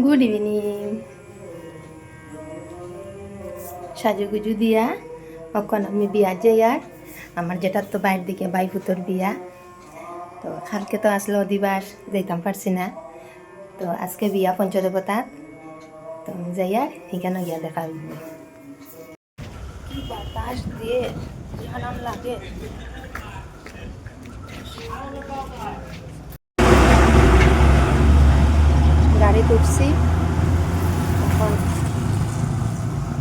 Good evening. সাজুগুজু দিয়া এখন আমি বিয়া যাই। আর আমার যেটার তো বাইরের দিকে বাইফুতোর বিয়া। তো কালকে তো আসলে অধিবাস যাইতাম পারছি না, তো আজকে বিয়া পঞ্চদেবতার। তো আমি যাই আর এখানে গিয়া দেখা হইব। কি বাতাস দিয়ে জানাম লাগে। গাড়ি উঠছি, এখন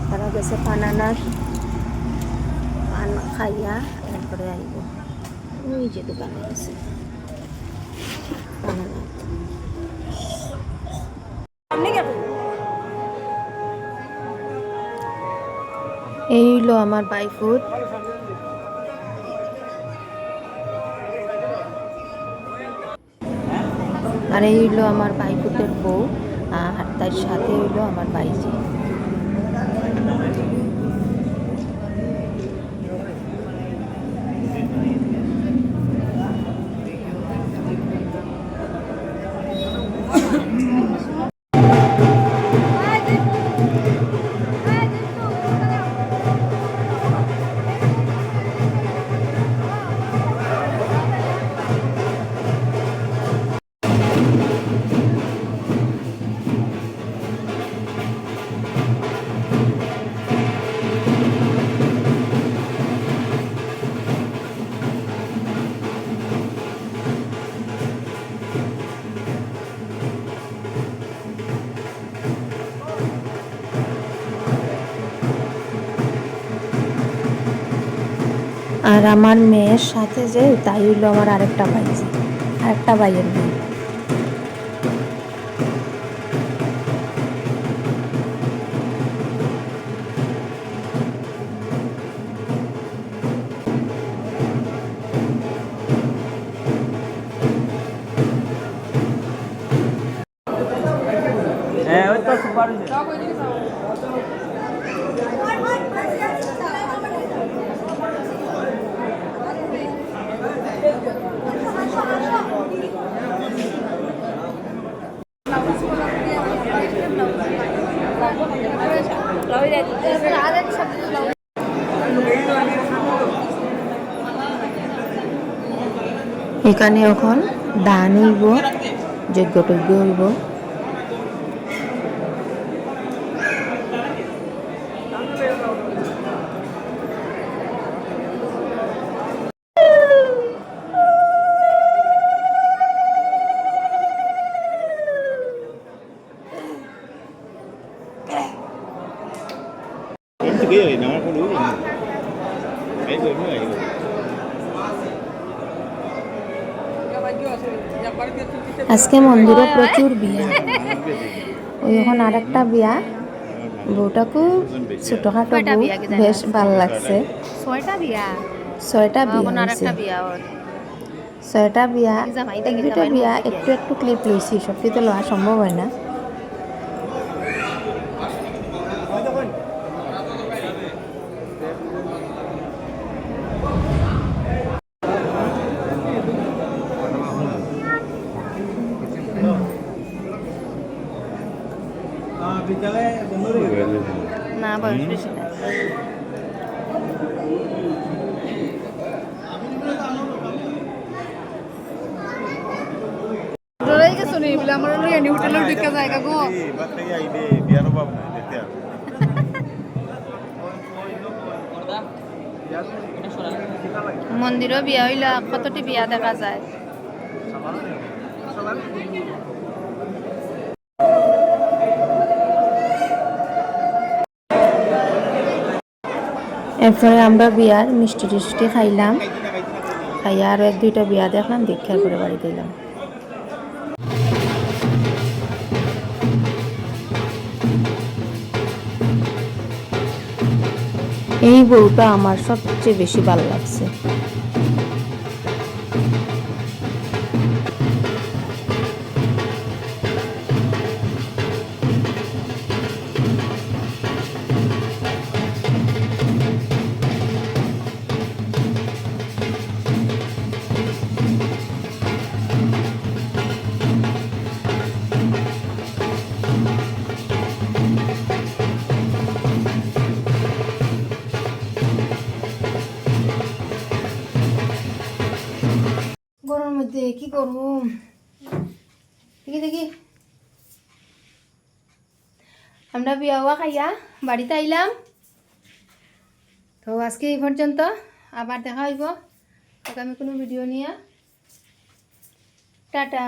তারা গেছে পান আনার, পান খাইয়া তারপরে আইব। ওই যে দোকানে গেছে পান আনার। এই হইলো আমার বাইফুট। আর এই হইলো আমার বাইফুটের বউ, আর তার সাথে হইলো আমার বাইজি। আর আমার মেয়ের সাথে যে তাই হইলো আমার আরেকটা ভাইজি, আরেকটা ভাইয়ের মেয়ে। হ্যাঁ ওই তো সুপার এখানে এখন দান হইব, যজ্ঞ টজ্ঞ হইব। আজকে মন্দিরে প্রচুর বিয়া। ওই এখন আর একটা বিয়া, বউটাকে ছোটখাটো বউ, বেশ ভাল লাগছে। ছয়টা বিয়া হয়েছে। ছয়টা বিয়া, এক দুটা বিয়া একটু একটু ক্লিপ লইছি, সবটি তো লওয়া সম্ভব হয় না। না বয়স বেশি না। মন্দিরও বিয়া হইলা কতটি বিয়া দেখা যায়। এরপরে আমরা বিয়ার মিষ্টি টিষ্টি খাইলাম, খাইয়া আরও এক দুইটা বিয়া দেখলাম, দীক্ষার করে বাড়িতে এলাম। এই বউটা আমার সবচেয়ে বেশি ভালো লাগছে। কি করুম দেখি দেখি আমরা বিয়া হওয়া খাইয়া বাড়িতে আইলাম। তো আজকে এই পর্যন্ত, আবার দেখা হইব আগামী কোনো ভিডিও নিয়ে। টাটা।